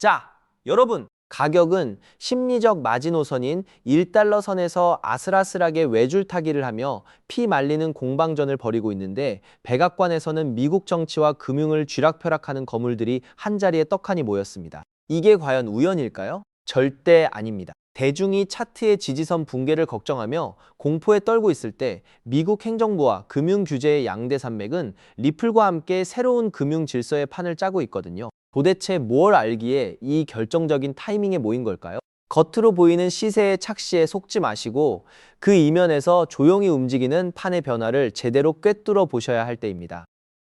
자, 여러분, 가격은 심리적 마지노선인 1달러 선에서 아슬아슬하게 외줄타기를 하며 피 말리는 공방전을 벌이고 있는데 백악관에서는 미국 정치와 금융을 쥐락펴락하는 거물들이 한자리에 떡하니 모였습니다. 이게 과연 우연일까요? 절대 아닙니다. 대중이 차트의 지지선 붕괴를 걱정하며 공포에 떨고 있을 때 미국 행정부와 금융 규제의 양대 산맥은 리플과 함께 새로운 금융 질서의 판을 짜고 있거든요. 도대체 뭘 알기에 이 결정적인 타이밍에 모인 걸까요? 겉으로 보이는 시세의 착시에 속지 마시고 그 이면에서 조용히 움직이는 판의 변화를 제대로 꿰뚫어 보셔야 할 때입니다.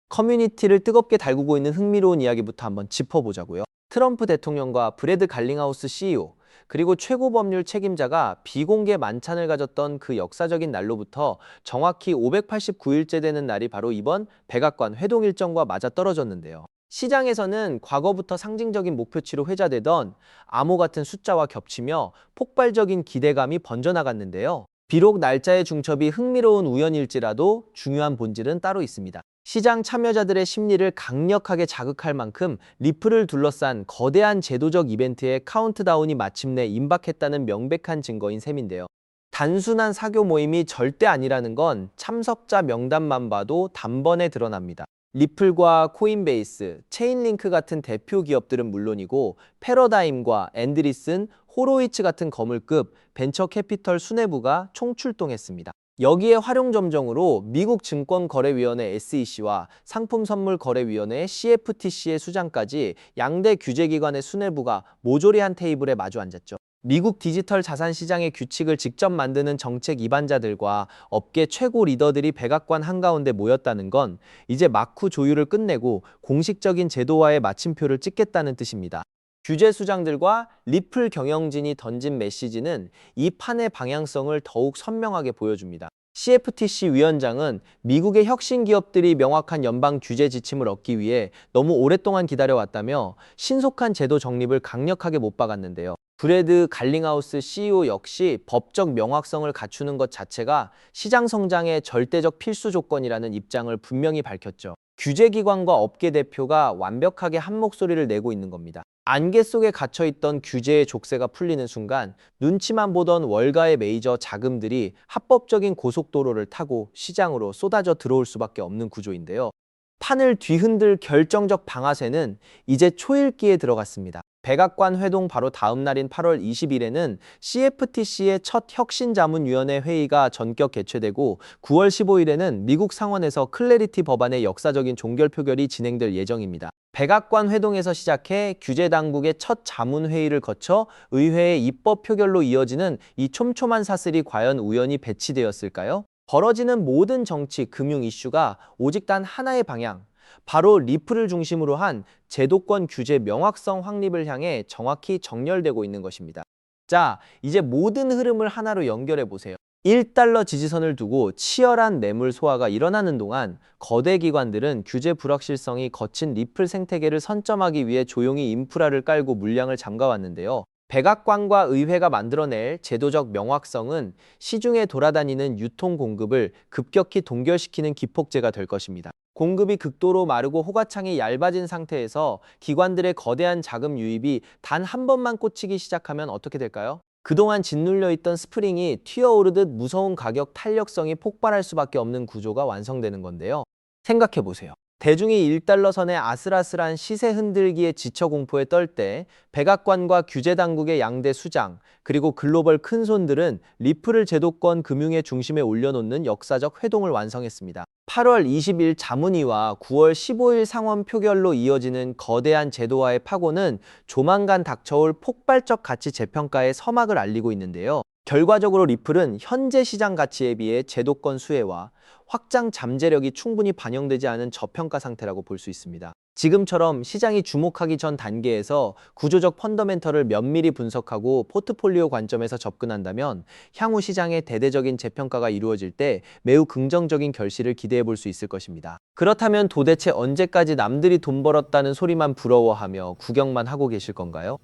커뮤니티를 뜨겁게 달구고 있는 흥미로운 이야기부터 한번 짚어보자고요. 트럼프 대통령과 브래드 갈링하우스 CEO, 그리고 최고 법률 책임자가 비공개 만찬을 가졌던 그 역사적인 날로부터 정확히 589일째 되는 날이 바로 이번 백악관 회동 일정과 맞아떨어졌는데요. 시장에서는 과거부터 상징적인 목표치로 회자되던 암호 같은 숫자와 겹치며 폭발적인 기대감이 번져나갔는데요. 비록 날짜의 중첩이 흥미로운 우연일지라도 중요한 본질은 따로 있습니다. 시장 참여자들의 심리를 강력하게 자극할 만큼 리플을 둘러싼 거대한 제도적 이벤트의 카운트다운이 마침내 임박했다는 명백한 증거인 셈인데요. 단순한 사교 모임이 절대 아니라는 건 참석자 명단만 봐도 단번에 드러납니다. 리플과 코인베이스, 체인링크 같은 대표 기업들은 물론이고 패러다임과 앤드리슨, 호로이츠 같은 거물급 벤처 캐피털 수뇌부가 총출동했습니다. 여기에 활용점정으로 미국 증권거래위원회 SEC와 상품선물거래위원회 CFTC의 수장까지 양대 규제기관의 수뇌부가 모조리 한 테이블에 마주 앉았죠. 미국 디지털 자산 시장의 규칙을 직접 만드는 정책 입안자들과 업계 최고 리더들이 백악관 한가운데 모였다는 건 이제 막후 조율을 끝내고 공식적인 제도화의 마침표를 찍겠다는 뜻입니다. 규제 수장들과 리플 경영진이 던진 메시지는 이 판의 방향성을 더욱 선명하게 보여줍니다. CFTC 위원장은 미국의 혁신 기업들이 명확한 연방 규제 지침을 얻기 위해 너무 오랫동안 기다려왔다며 신속한 제도 정립을 강력하게 못 박았는데요. 브래드 갈링하우스 CEO 역시 법적 명확성을 갖추는 것 자체가 시장 성장의 절대적 필수 조건이라는 입장을 분명히 밝혔죠. 규제기관과 업계 대표가 완벽하게 한 목소리를 내고 있는 겁니다. 안개 속에 갇혀있던 규제의 족쇄가 풀리는 순간 눈치만 보던 월가의 메이저 자금들이 합법적인 고속도로를 타고 시장으로 쏟아져 들어올 수밖에 없는 구조인데요. 판을 뒤흔들 결정적 방아쇠는 이제 초읽기에 들어갔습니다. 백악관 회동 바로 다음 날인 8월 20일에는 CFTC의 첫 혁신자문위원회 회의가 전격 개최되고 9월 15일에는 미국 상원에서 클래리티 법안의 역사적인 종결 표결이 진행될 예정입니다. 백악관 회동에서 시작해 규제당국의 첫 자문회의를 거쳐 의회의 입법 표결로 이어지는 이 촘촘한 사슬이 과연 우연히 배치되었을까요? 벌어지는 모든 정치, 금융 이슈가 오직 단 하나의 방향, 바로 리플을 중심으로 한 제도권 규제 명확성 확립을 향해 정확히 정렬되고 있는 것입니다. 자, 이제 모든 흐름을 하나로 연결해 보세요. 1달러 지지선을 두고 치열한 매물 소화가 일어나는 동안 거대 기관들은 규제 불확실성이 거친 리플 생태계를 선점하기 위해 조용히 인프라를 깔고 물량을 잠가왔는데요. 백악관과 의회가 만들어낼 제도적 명확성은 시중에 돌아다니는 유통 공급을 급격히 동결시키는 기폭제가 될 것입니다. 공급이 극도로 마르고 호가창이 얇아진 상태에서 기관들의 거대한 자금 유입이 단 한 번만 꽂히기 시작하면 어떻게 될까요? 그동안 짓눌려 있던 스프링이 튀어오르듯 무서운 가격 탄력성이 폭발할 수밖에 없는 구조가 완성되는 건데요. 생각해 보세요. 대중이 1달러 선의 아슬아슬한 시세 흔들기에 지쳐 공포에 떨 때 백악관과 규제당국의 양대 수장, 그리고 글로벌 큰손들은 리플을 제도권 금융의 중심에 올려놓는 역사적 회동을 완성했습니다. 8월 20일 자문위와 9월 15일 상원 표결로 이어지는 거대한 제도화의 파고는 조만간 닥쳐올 폭발적 가치 재평가의 서막을 알리고 있는데요. 결과적으로 리플은 현재 시장 가치에 비해 제도권 수혜와 확장 잠재력이 충분히 반영되지 않은 저평가 상태라고 볼 수 있습니다. 지금처럼 시장이 주목하기 전 단계에서 구조적 펀더멘털을 면밀히 분석하고 포트폴리오 관점에서 접근한다면 향후 시장의 대대적인 재평가가 이루어질 때 매우 긍정적인 결실을 기대해 볼 수 있을 것입니다. 그렇다면 도대체 언제까지 남들이 돈 벌었다는 소리만 부러워하며 구경만 하고 계실 건가요?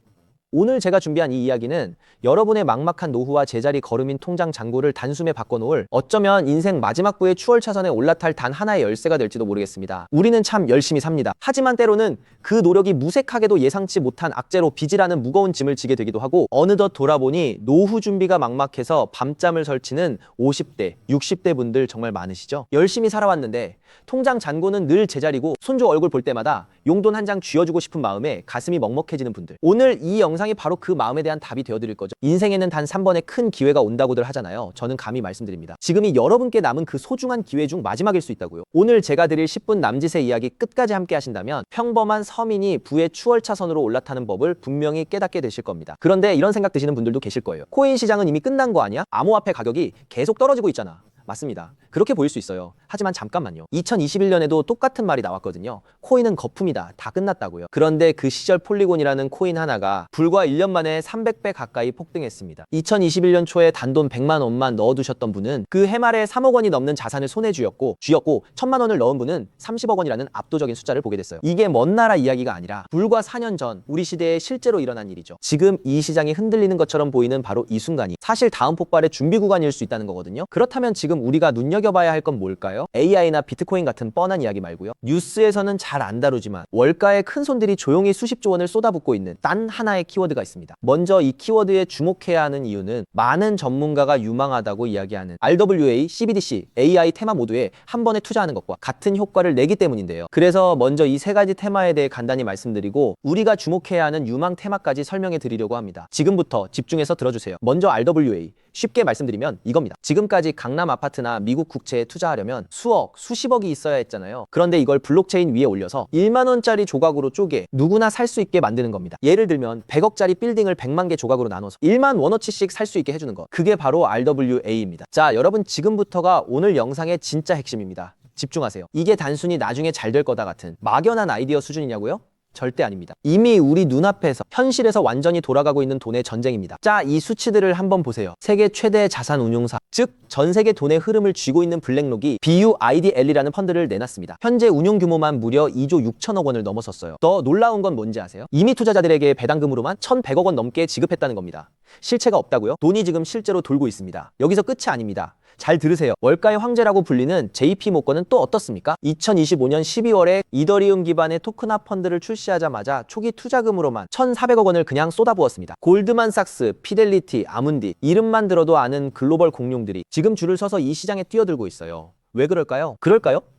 오늘 제가 준비한 이 이야기는 여러분의 막막한 노후와 제자리 걸음인 통장 잔고를 단숨에 바꿔놓을 어쩌면 인생 마지막 부의 추월 차선에 올라탈 단 하나의 열쇠가 될지도 모르겠습니다. 우리는 참 열심히 삽니다. 하지만 때로는 그 노력이 무색하게도 예상치 못한 악재로 빚이라는 무거운 짐을 지게 되기도 하고 어느덧 돌아보니 노후 준비가 막막해서 밤잠을 설치는 50대, 60대 분들 정말 많으시죠? 열심히 살아왔는데 통장 잔고는 늘 제자리고 손주 얼굴 볼 때마다 용돈 한 장 쥐어주고 싶은 마음에 가슴이 먹먹해지는 분들. 오늘 이 영상이 바로 그 마음에 대한 답이 되어드릴 거죠. 인생에는 단 3번의 큰 기회가 온다고들 하잖아요. 저는 감히 말씀드립니다. 지금이 여러분께 남은 그 소중한 기회 중 마지막일 수 있다고요. 오늘 제가 드릴 10분 남짓의 이야기 끝까지 함께 하신다면 평범한 서민이 부의 추월 차선으로 올라타는 법을 분명히 깨닫게 되실 겁니다. 그런데 이런 생각 드시는 분들도 계실 거예요. 코인 시장은 이미 끝난 거 아니야? 암호화폐 가격이 계속 떨어지고 있잖아. 맞습니다. 그렇게 보일 수 있어요. 하지만 잠깐만요. 2021년에도 똑같은 말이 나왔거든요. 코인은 거품이다. 다 끝났다고요. 그런데 그 시절 폴리곤이라는 코인 하나가 불과 1년 만에 300배 가까이 폭등했습니다. 2021년 초에 단돈 100만 원만 넣어두셨던 분은 그 해말에 3억 원이 넘는 자산을 손에 쥐었고 1000만 원을 넣은 분은 30억 원이라는 압도적인 숫자를 보게 됐어요. 이게 먼 나라 이야기가 아니라 불과 4년 전 우리 시대에 실제로 일어난 일이죠. 지금 이 시장이 흔들리는 것처럼 보이는 바로 이 순간이 사실 다음 폭발의 준비 구간일 수 있다는 거거든요. 그렇다면 지금 우리가 눈여겨봐야 할 건 뭘까요? AI나 비트코인 같은 뻔한 이야기 말고요. 뉴스에서는 잘 안 다루지만 월가의 큰 손들이 조용히 수십조 원을 쏟아붓고 있는 단 하나의 키워드가 있습니다. 먼저 이 키워드에 주목해야 하는 이유는 많은 전문가가 유망하다고 이야기하는 RWA, CBDC, AI 테마 모두에 한 번에 투자하는 것과 같은 효과를 내기 때문인데요. 그래서 먼저 이 세 가지 테마에 대해 간단히 말씀드리고 우리가 주목해야 하는 유망 테마까지 설명해 드리려고 합니다. 지금부터 집중해서 들어주세요. 먼저 RWA. 쉽게 말씀드리면 이겁니다. 지금까지 강남 아파트나 미국 국채에 투자하려면 수억, 수십억이 있어야 했잖아요. 그런데 이걸 블록체인 위에 올려서 1만 원짜리 조각으로 쪼개 누구나 살 수 있게 만드는 겁니다. 예를 들면 100억짜리 빌딩을 100만 개 조각으로 나눠서 1만 원어치씩 살 수 있게 해주는 것. 그게 바로 RWA입니다. 자, 여러분 지금부터가 오늘 영상의 진짜 핵심입니다. 집중하세요. 이게 단순히 나중에 잘 될 거다 같은 막연한 아이디어 수준이냐고요? 절대 아닙니다. 이미 우리 눈앞에서 현실에서 완전히 돌아가고 있는 돈의 전쟁입니다. 자, 이 수치들을 한번 보세요. 세계 최대 자산 운용사, 즉 전 세계 돈의 흐름을 쥐고 있는 블랙록이 BUIDL이라는 펀드를 내놨습니다. 현재 운용 규모만 무려 2조 6천억 원을 넘어섰어요. 더 놀라운 건 뭔지 아세요? 이미 투자자들에게 배당금으로만 1,100억 원 넘게 지급했다는 겁니다. 실체가 없다고요? 돈이 지금 실제로 돌고 있습니다. 여기서 끝이 아닙니다. 잘 들으세요. 월가의 황제라고 불리는 JP모건은 또 어떻습니까? 2025년 12월에 이더리움 기반의 토크나 펀드를 출시하자마자 초기 투자금으로만 1,400억 원을 그냥 쏟아부었습니다. 골드만삭스, 피델리티, 아문디 이름만 들어도 아는 글로벌 공룡들이 지금 줄을 서서 이 시장에 뛰어들고 있어요. 왜 그럴까요?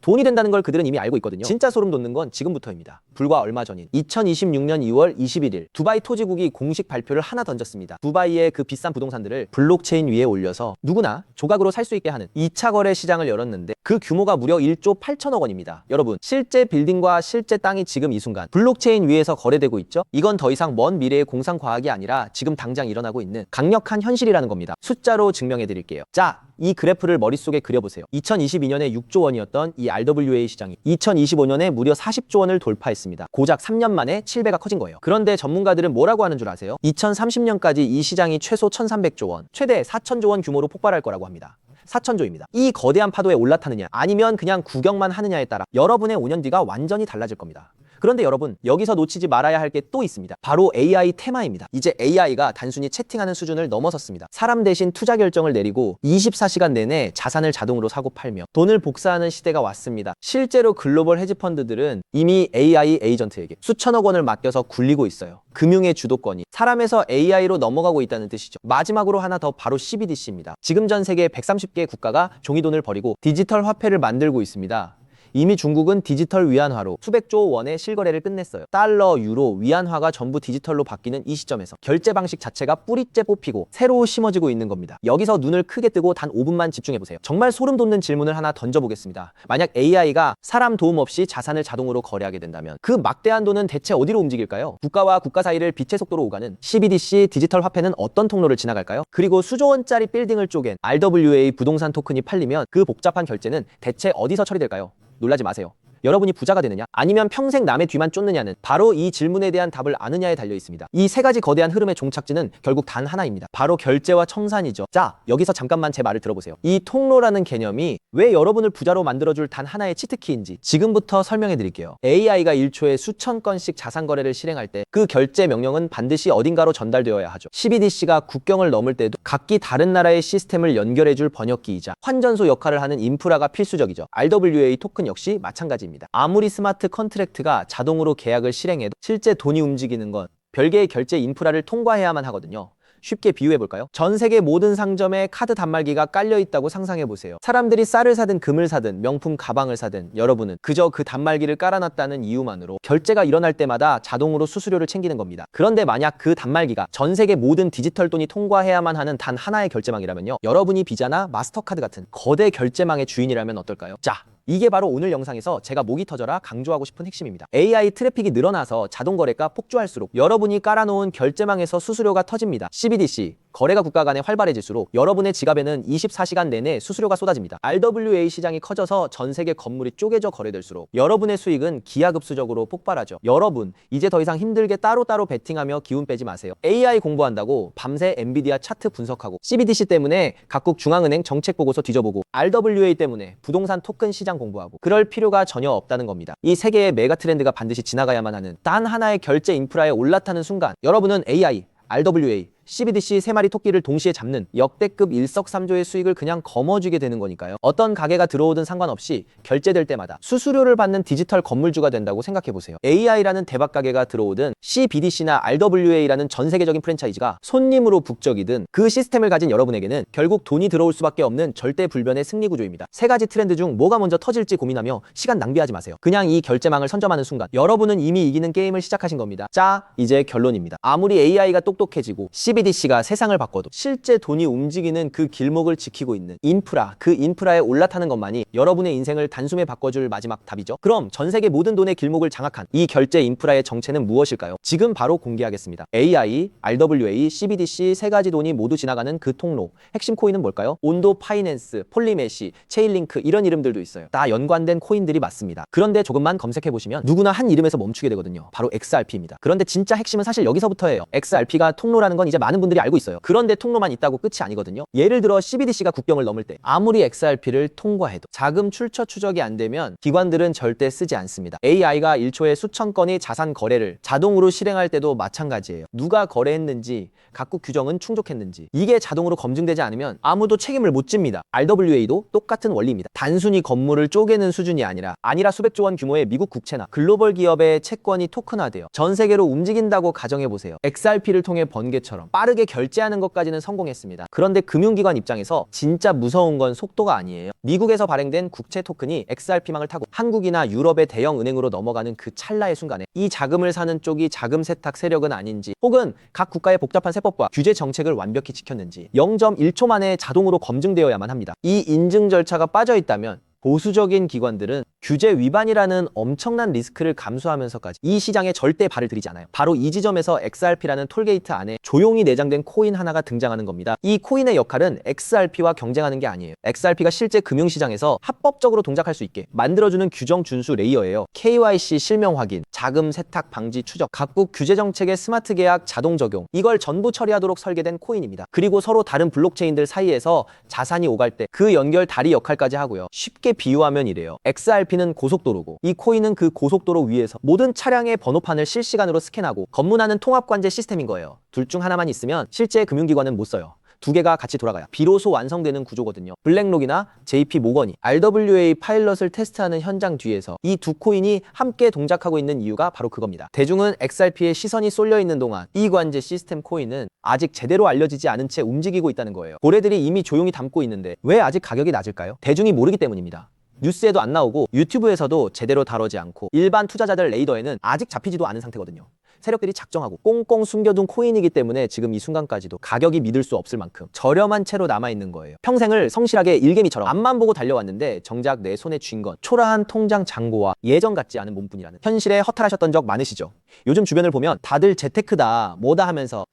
돈이 된다는 걸 그들은 이미 알고 있거든요. 진짜 소름 돋는 건 지금부터입니다. 불과 얼마 전인 2026년 2월 21일 두바이 토지국이 공식 발표를 하나 던졌습니다. 두바이의 그 비싼 부동산들을 블록체인 위에 올려서 누구나 조각으로 살 수 있게 하는 2차 거래 시장을 열었는데 그 규모가 무려 1조 8천억 원입니다. 여러분, 실제 빌딩과 실제 땅이 지금 이 순간 블록체인 위에서 거래되고 있죠? 이건 더 이상 먼 미래의 공상과학이 아니라 지금 당장 일어나고 있는 강력한 현실이라는 겁니다. 숫자로 증명해 드릴게요. 자, 이 그래프를 머릿속에 그려보세요. 2022년에 6조 원이었던 이 RWA 시장이 2025년에 무려 40조 원을 돌파했습니다. 고작 3년 만에 7배가 커진 거예요. 그런데 전문가들은 뭐라고 하는 줄 아세요? 2030년까지 이 시장이 최소 1,300조 원, 최대 4,000조 원 규모로 폭발할 거라고 합니다. 4,000조입니다. 이 거대한 파도에 올라타느냐 아니면 그냥 구경만 하느냐에 따라 여러분의 5년 뒤가 완전히 달라질 겁니다. 그런데 여러분, 여기서 놓치지 말아야 할 게 또 있습니다. 바로 AI 테마입니다. 이제 AI가 단순히 채팅하는 수준을 넘어섰습니다. 사람 대신 투자 결정을 내리고 24시간 내내 자산을 자동으로 사고 팔며 돈을 복사하는 시대가 왔습니다. 실제로 글로벌 헤지펀드들은 이미 AI 에이전트에게 수천억 원을 맡겨서 굴리고 있어요. 금융의 주도권이 사람에서 AI로 넘어가고 있다는 뜻이죠. 마지막으로 하나 더, 바로 CBDC입니다. 지금 전 세계 130개 국가가 종이돈을 버리고 디지털 화폐를 만들고 있습니다. 이미 중국은 디지털 위안화로 수백조 원의 실거래를 끝냈어요. 달러, 유로, 위안화가 전부 디지털로 바뀌는 이 시점에서 결제 방식 자체가 뿌리째 뽑히고 새로 심어지고 있는 겁니다. 여기서 눈을 크게 뜨고 단 5분만 집중해보세요. 정말 소름 돋는 질문을 하나 던져보겠습니다. 만약 AI가 사람 도움 없이 자산을 자동으로 거래하게 된다면 그 막대한 돈은 대체 어디로 움직일까요? 국가와 국가 사이를 빛의 속도로 오가는 CBDC 디지털 화폐는 어떤 통로를 지나갈까요? 그리고 수조 원짜리 빌딩을 쪼갠 RWA 부동산 토큰이 팔리면 그 복잡한 결제는 대체 어디서 처리될까요? 놀라지 마세요. 여러분이 부자가 되느냐? 아니면 평생 남의 뒤만 쫓느냐는 바로 이 질문에 대한 답을 아느냐에 달려 있습니다. 이 세 가지 거대한 흐름의 종착지는 결국 단 하나입니다. 바로 결제와 청산이죠. 자, 여기서 잠깐만 제 말을 들어보세요. 이 통로라는 개념이 왜 여러분을 부자로 만들어줄 단 하나의 치트키인지 지금부터 설명해 드릴게요. AI가 1초에 수천 건씩 자산 거래를 실행할 때 그 결제 명령은 반드시 어딘가로 전달되어야 하죠. CBDC가 국경을 넘을 때도 각기 다른 나라의 시스템을 연결해줄 번역기이자 환전소 역할을 하는 인프라가 필수적이죠. RWA 토큰 역시 마찬가지입니다. 아무리 스마트 컨트랙트가 자동으로 계약을 실행해도 실제 돈이 움직이는 건 별개의 결제 인프라를 통과해야만 하거든요. 쉽게 비유해볼까요? 전 세계 모든 상점에 카드 단말기가 깔려있다고 상상해보세요. 사람들이 쌀을 사든 금을 사든 명품 가방을 사든 여러분은 그저 그 단말기를 깔아놨다는 이유만으로 결제가 일어날 때마다 자동으로 수수료를 챙기는 겁니다. 그런데 만약 그 단말기가 전 세계 모든 디지털 돈이 통과해야만 하는 단 하나의 결제망이라면요. 여러분이 비자나 마스터카드 같은 거대 결제망의 주인이라면 어떨까요? 자, 이게 바로 오늘 영상에서 제가 목이 터져라 강조하고 싶은 핵심입니다. AI 트래픽이 늘어나서 자동거래가 폭주할수록 여러분이 깔아놓은 결제망에서 수수료가 터집니다. CBDC, 거래가 국가 간에 활발해질수록 여러분의 지갑에는 24시간 내내 수수료가 쏟아집니다. RWA 시장이 커져서 전 세계 건물이 쪼개져 거래될수록 여러분의 수익은 기하급수적으로 폭발하죠. 여러분, 이제 더 이상 힘들게 따로따로 베팅하며 기운 빼지 마세요. AI 공부한다고 밤새 엔비디아 차트 분석하고 CBDC 때문에 각국 중앙은행 정책 보고서 뒤져보고 RWA 때문에 부동산 토큰 시장 공부하고 그럴 필요가 전혀 없다는 겁니다. 이 세 개의 메가 트렌드가 반드시 지나가야만 하는 단 하나의 결제 인프라에 올라타는 순간 여러분은 AI, RWA, CBDC 세 마리 토끼를 동시에 잡는 역대급 일석삼조의 수익을 그냥 거머쥐게 되는 거니까요. 어떤 가게가 들어오든 상관없이 결제될 때마다 수수료를 받는 디지털 건물주가 된다고 생각해보세요. AI라는 대박 가게가 들어오든 CBDC나 RWA라는 전 세계적인 프랜차이즈가 손님으로 북적이든 그 시스템을 가진 여러분에게는 결국 돈이 들어올 수밖에 없는 절대불변의 승리 구조입니다. 세 가지 트렌드 중 뭐가 먼저 터질지 고민하며 시간 낭비하지 마세요. 그냥 이 결제망을 선점하는 순간 여러분은 이미 이기는 게임을 시작하신 겁니다. 자, 이제 결론입니다. 아무리 AI가 똑똑해지고 CBDC가 세상을 바꿔도 실제 돈이 움직이는 그 길목을 지키고 있는 인프라, 그 인프라에 올라타는 것만이 여러분의 인생을 단숨에 바꿔줄 마지막 답이죠. 그럼 전 세계 모든 돈의 길목을 장악한 이 결제 인프라의 정체는 무엇일까요? 지금 바로 공개하겠습니다. AI, RWA, CBDC 세 가지 돈이 모두 지나가는 그 통로. 핵심 코인은 뭘까요? 온도 파이낸스, 폴리메시, 체인링크 이런 이름들도 있어요. 다 연관된 코인들이 맞습니다. 그런데 조금만 검색해보시면 누구나 한 이름에서 멈추게 되거든요. 바로 XRP입니다. 그런데 진짜 핵심은 사실 여기서부터예요. XRP가 통로라는 건 이제 많은 분들이 알고 있어요. 그런데 통로만 있다고 끝이 아니거든요. 예를 들어 CBDC가 국경을 넘을 때 아무리 XRP를 통과해도 자금 출처 추적이 안 되면 기관들은 절대 쓰지 않습니다. AI가 1초에 수천 건의 자산 거래를 자동으로 실행할 때도 마찬가지예요. 누가 거래했는지, 각국 규정은 충족했는지 이게 자동으로 검증되지 않으면 아무도 책임을 못 집니다. RWA도 똑같은 원리입니다. 단순히 건물을 쪼개는 수준이 아니라 수백조 원 규모의 미국 국채나 글로벌 기업의 채권이 토큰화되어 전 세계로 움직인다고 가정해보세요. XRP를 통해 번개처럼 빠르게 결제하는 것까지는 성공했습니다. 그런데 금융기관 입장에서 진짜 무서운 건 속도가 아니에요. 미국에서 발행된 국채 토큰이 XRP망을 타고 한국이나 유럽의 대형 은행으로 넘어가는 그 찰나의 순간에 이 자금을 사는 쪽이 자금 세탁 세력은 아닌지 혹은 각 국가의 복잡한 세법과 규제 정책을 완벽히 지켰는지 0.1초 만에 자동으로 검증되어야만 합니다. 이 인증 절차가 빠져 있다면 보수적인 기관들은 규제 위반이라는 엄청난 리스크를 감수하면서까지 이 시장에 절대 발을 들이지 않아요. 바로 이 지점에서 XRP라는 톨게이트 안에 조용히 내장된 코인 하나가 등장하는 겁니다. 이 코인의 역할은 XRP와 경쟁하는 게 아니에요. XRP가 실제 금융시장에서 합법적으로 동작할 수 있게 만들어주는 규정 준수 레이어예요. KYC 실명 확인, 자금 세탁 방지 추적, 각국 규제 정책의 스마트 계약 자동 적용 이걸 전부 처리하도록 설계된 코인입니다. 그리고 서로 다른 블록체인들 사이에서 자산이 오갈 때 그 연결 다리 역할까지 하고요. 쉽게 비유하면 이래요. XRP는 고속도로고 이 코인은 그 고속도로 위에서 모든 차량의 번호판을 실시간으로 스캔하고 검문하는 통합관제 시스템인 거예요. 둘 중 하나만 있으면 실제 금융기관은 못 써요. 두 개가 같이 돌아가야 비로소 완성되는 구조거든요. 블랙록이나 JP 모건이 RWA 파일럿을 테스트하는 현장 뒤에서 이 두 코인이 함께 동작하고 있는 이유가 바로 그겁니다. 대중은 XRP에 시선이 쏠려 있는 동안 이 관제 시스템 코인은 아직 제대로 알려지지 않은 채 움직이고 있다는 거예요. 고래들이 이미 조용히 담고 있는데 왜 아직 가격이 낮을까요? 대중이 모르기 때문입니다. 뉴스에도 안 나오고 유튜브에서도 제대로 다루지 않고 일반 투자자들 레이더에는 아직 잡히지도 않은 상태거든요. 세력들이 작정하고 꽁꽁 숨겨둔 코인이기 때문에 지금 이 순간까지도 가격이 믿을 수 없을 만큼 저렴한 채로 남아있는 거예요. 평생을 성실하게 일개미처럼 앞만 보고 달려왔는데 정작 내 손에 쥔 건 초라한 통장 잔고와 예전 같지 않은 몸뿐이라는 현실에 허탈하셨던 적 많으시죠? 요즘 주변을 보면 다들 재테크다, 뭐다 하면서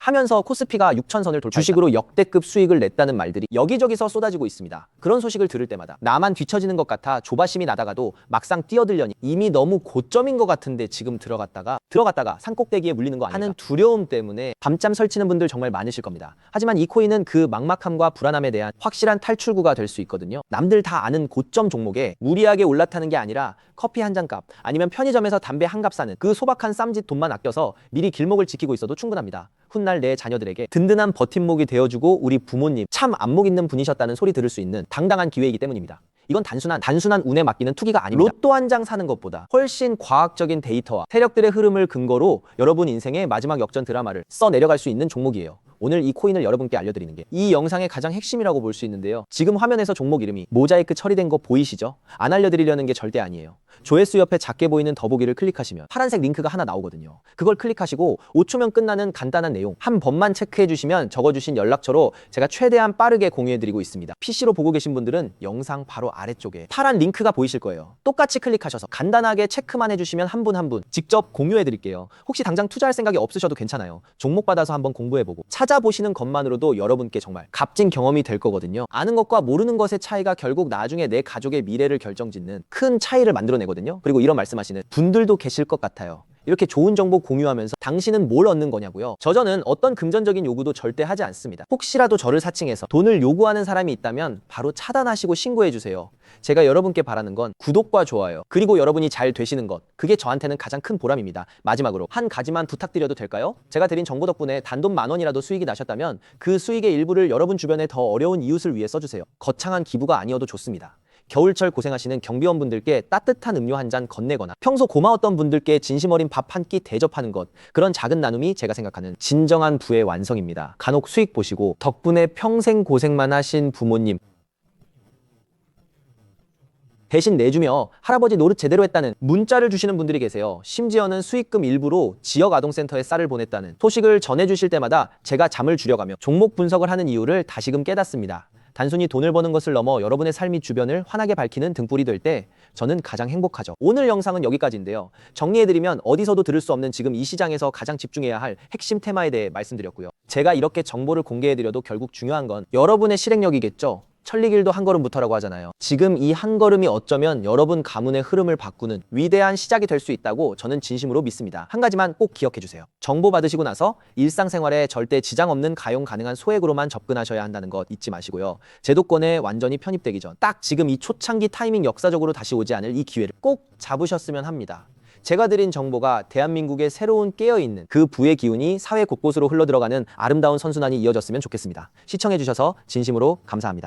코스피가 6,000선을 돌파 주식으로 역대급 수익을 냈다는 말들이 여기저기서 쏟아지고 있습니다. 그런 소식을 들을 때마다 나만 뒤처지는 것 같아 조바심이 나다가도 막상 뛰어들려니 이미 너무 고점인 것 같은데 지금 들어갔다가 산꼭대기에 물리는 거 아닌가 하는 두려움 때문에 밤잠 설치는 분들 정말 많으실 겁니다. 하지만 이 코인은 그 막막함과 불안함에 대한 확실한 탈출구가 될 수 있거든요. 남들 다 아는 고점 종목에 무리하게 올라타는 게 아니라 커피 한 잔 값 아니면 편의점에서 담배 한 갑 사는 그 소박한 쌈짓 돈만 아껴서 미리 길목을 지키고 있어도 충분합니다. 훗날 내 자녀들에게 든든한 버팀목이 되어주고 우리 부모님 참 안목 있는 분이셨다는 소리 들을 수 있는 당당한 기회이기 때문입니다. 이건 단순한 운에 맡기는 투기가 아닙니다. 로또 한 장 사는 것보다 훨씬 과학적인 데이터와 세력들의 흐름을 근거로 여러분 인생의 마지막 역전 드라마를 써 내려갈 수 있는 종목이에요. 오늘 이 코인을 여러분께 알려드리는 게 이 영상의 가장 핵심이라고 볼 수 있는데요. 지금 화면에서 종목 이름이 모자이크 처리된 거 보이시죠? 안 알려드리려는 게 절대 아니에요. 조회수 옆에 작게 보이는 더보기를 클릭하시면 파란색 링크가 하나 나오거든요. 그걸 클릭하시고 5초면 끝나는 간단한 내용 한 번만 체크해 주시면 적어주신 연락처로 제가 최대한 빠르게 공유해드리고 있습니다. PC로 보고 계신 분들은 영상 바로 아래쪽에 파란 링크가 보이실 거예요. 똑같이 클릭하셔서 간단하게 체크만 해주시면 한 분 한 분 직접 공유해드릴게요. 혹시 당장 투자할 생각이 없으셔도 괜찮아요. 종목 받아서 한번 공부해보고 찾아보시는 것만으로도 여러분께 정말 값진 경험이 될 거거든요. 아는 것과 모르는 것의 차이가 결국 나중에 내 가족의 미래를 결정짓는 큰 차이를 만들어내거든요. 그리고 이런 말씀하시는 분들도 계실 것 같아요. 이렇게 좋은 정보 공유하면서 당신은 뭘 얻는 거냐고요? 저는 어떤 금전적인 요구도 절대 하지 않습니다. 혹시라도 저를 사칭해서 돈을 요구하는 사람이 있다면 바로 차단하시고 신고해주세요. 제가 여러분께 바라는 건 구독과 좋아요, 그리고 여러분이 잘 되시는 것, 그게 저한테는 가장 큰 보람입니다. 마지막으로 한 가지만 부탁드려도 될까요? 제가 드린 정보 덕분에 단돈 10,000원이라도 수익이 나셨다면 그 수익의 일부를 여러분 주변에 더 어려운 이웃을 위해 써주세요. 거창한 기부가 아니어도 좋습니다. 겨울철 고생하시는 경비원분들께 따뜻한 음료 한 잔 건네거나 평소 고마웠던 분들께 진심 어린 밥 한 끼 대접하는 것, 그런 작은 나눔이 제가 생각하는 진정한 부의 완성입니다. 간혹 수익 보시고 덕분에 평생 고생만 하신 부모님 대신 내주며 할아버지 노릇 제대로 했다는 문자를 주시는 분들이 계세요. 심지어는 수익금 일부로 지역아동센터에 쌀을 보냈다는 소식을 전해주실 때마다 제가 잠을 줄여가며 종목 분석을 하는 이유를 다시금 깨닫습니다. 단순히 돈을 버는 것을 넘어 여러분의 삶이 주변을 환하게 밝히는 등불이 될 때 저는 가장 행복하죠. 오늘 영상은 여기까지인데요. 정리해드리면 어디서도 들을 수 없는 지금 이 시장에서 가장 집중해야 할 핵심 테마에 대해 말씀드렸고요. 제가 이렇게 정보를 공개해드려도 결국 중요한 건 여러분의 실행력이겠죠. 천리길도 한 걸음부터라고 하잖아요. 지금 이 한 걸음이 어쩌면 여러분 가문의 흐름을 바꾸는 위대한 시작이 될 수 있다고 저는 진심으로 믿습니다. 한 가지만 꼭 기억해 주세요. 정보 받으시고 나서 일상생활에 절대 지장 없는 가용 가능한 소액으로만 접근하셔야 한다는 것 잊지 마시고요. 제도권에 완전히 편입되기 전 딱 지금 이 초창기 타이밍 역사적으로 다시 오지 않을 이 기회를 꼭 잡으셨으면 합니다. 제가 드린 정보가 대한민국의 새로운 깨어있는 그 부의 기운이 사회 곳곳으로 흘러들어가는 아름다운 선순환이 이어졌으면 좋겠습니다. 시청해주셔서 진심으로 감사합니다.